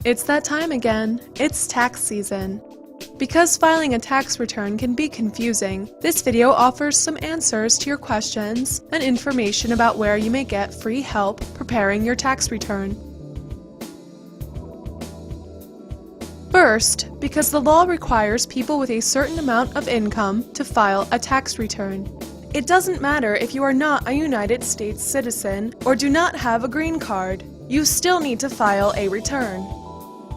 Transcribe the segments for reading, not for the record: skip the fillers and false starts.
It's that time again. It's tax season. Because filing a tax return can be confusing, this video offers some answers to your questions and information about where you may get free help preparing your tax return. First, because the law requires people with a certain amount of income to file a tax return. It doesn't matter if you are not a United States citizen or do not have a green card, you still need to file a return.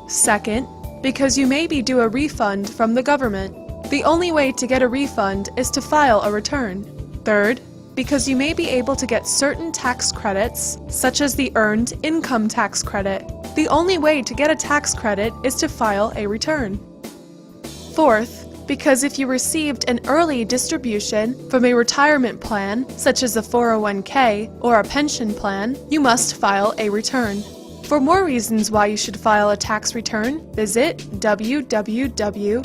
Second, because you may be due a refund from the government. The only way to get a refund is to file a return. Third, because you may be able to get certain tax credits, such as the Earned Income Tax Credit. The only way to get a tax credit is to file a return. Fourth, because if you received an early distribution from a retirement plan, such as a 401k or a pension plan, you must file a return. For more reasons why you should file a tax return, visit www.irs.gov.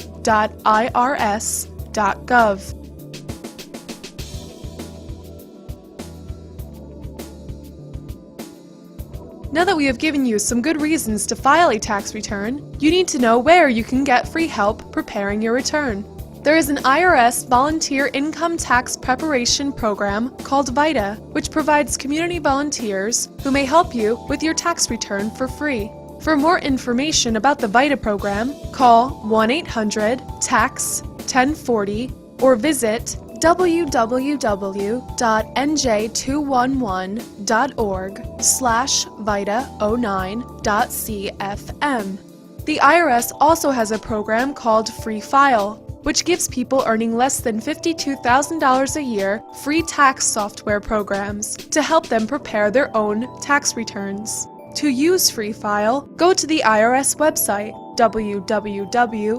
Now that we have given you some good reasons to file a tax return, you need to know where you can get free help preparing your return. There is an IRS volunteer income tax preparation program called VITA, which provides community volunteers who may help you with your tax return for free. For more information about the VITA program, call 1-800-TAX-1040 or visit www.nj211.org/VITA09.cfm. The IRS also has a program called Free File, which gives people earning less than $52,000 a year free tax software programs to help them prepare their own tax returns. To use Free File, go to the IRS website, www.irs.gov,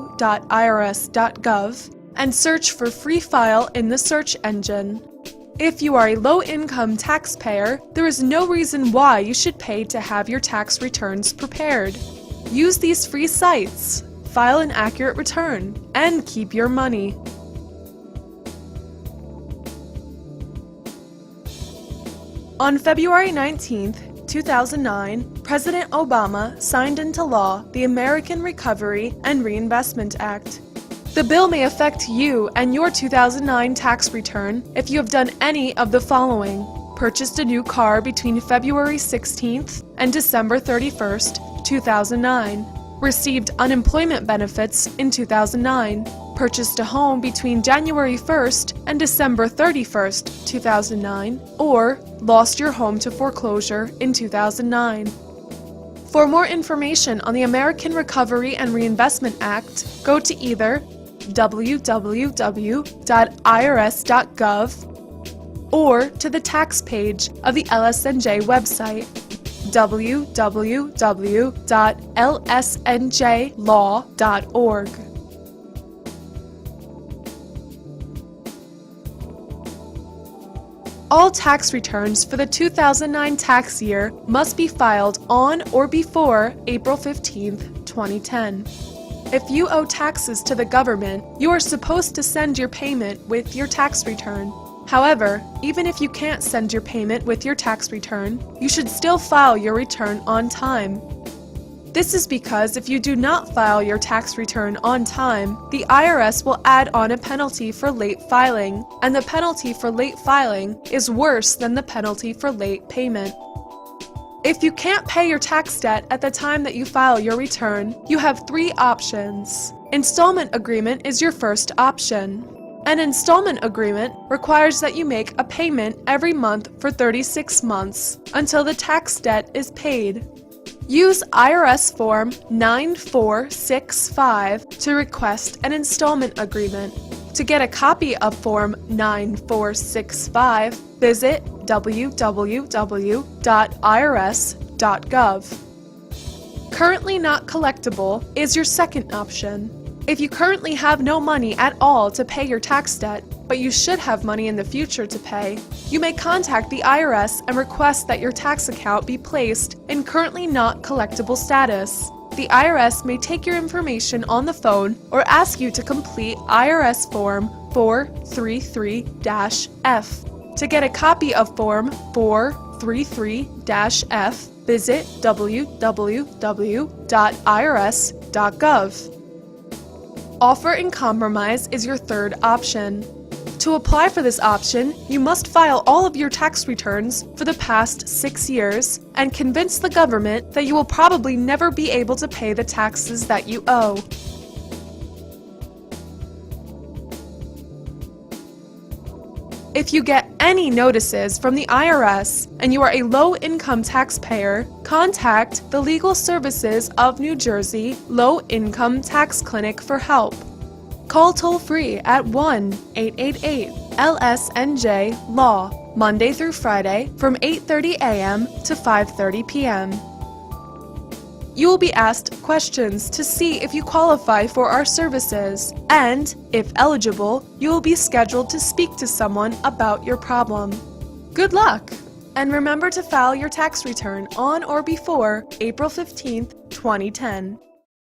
and search for Free File in the search engine. If you are a low-income taxpayer, there is no reason why you should pay to have your tax returns prepared. Use these free sites, file an accurate return, and keep your money. On February 19, 2009, President Obama signed into law the American Recovery and Reinvestment Act. The bill may affect you and your 2009 tax return if you have done any of the following: purchased a new car between February 16th and December 31st, 2009, received unemployment benefits in 2009, purchased a home between January 1st and December 31st, 2009, or lost your home to foreclosure in 2009. For more information on the American Recovery and Reinvestment Act, go to either www.irs.gov or to the tax page of the LSNJ website, www.lsnjlaw.org. All tax returns for the 2009 tax year must be filed on or before April 15, 2010. If you owe taxes to the government, you are supposed to send your payment with your tax return. However, even if you can't send your payment with your tax return, you should still file your return on time. This is because if you do not file your tax return on time, the IRS will add on a penalty for late filing, and the penalty for late filing is worse than the penalty for late payment. If you can't pay your tax debt at the time that you file your return, you have three options. Installment agreement is your first option. An installment agreement requires that you make a payment every month for 36 months until the tax debt is paid. Use IRS Form 9465 to request an installment agreement. To get a copy of Form 9465, visit www.irs.gov. Currently not collectible is your second option. If you currently have no money at all to pay your tax debt, but you should have money in the future to pay, you may contact the IRS and request that your tax account be placed in currently not collectible status. The IRS may take your information on the phone or ask you to complete IRS Form 433-F. To get a copy of Form 433 33-F, visit www.irs.gov. Offer in compromise is your third option. To apply for this option, you must file all of your tax returns for the past 6 years and convince the government that you will probably never be able to pay the taxes that you owe. If you get any notices from the IRS and you are a low-income taxpayer, contact the Legal Services of New Jersey Low-Income Tax Clinic for help. Call toll-free at 1-888-LSNJ-LAW, Monday through Friday from 8:30 a.m. to 5:30 p.m. You will be asked questions to see if you qualify for our services, and, if eligible, you will be scheduled to speak to someone about your problem. Good luck! And remember to file your tax return on or before April 15, 2010.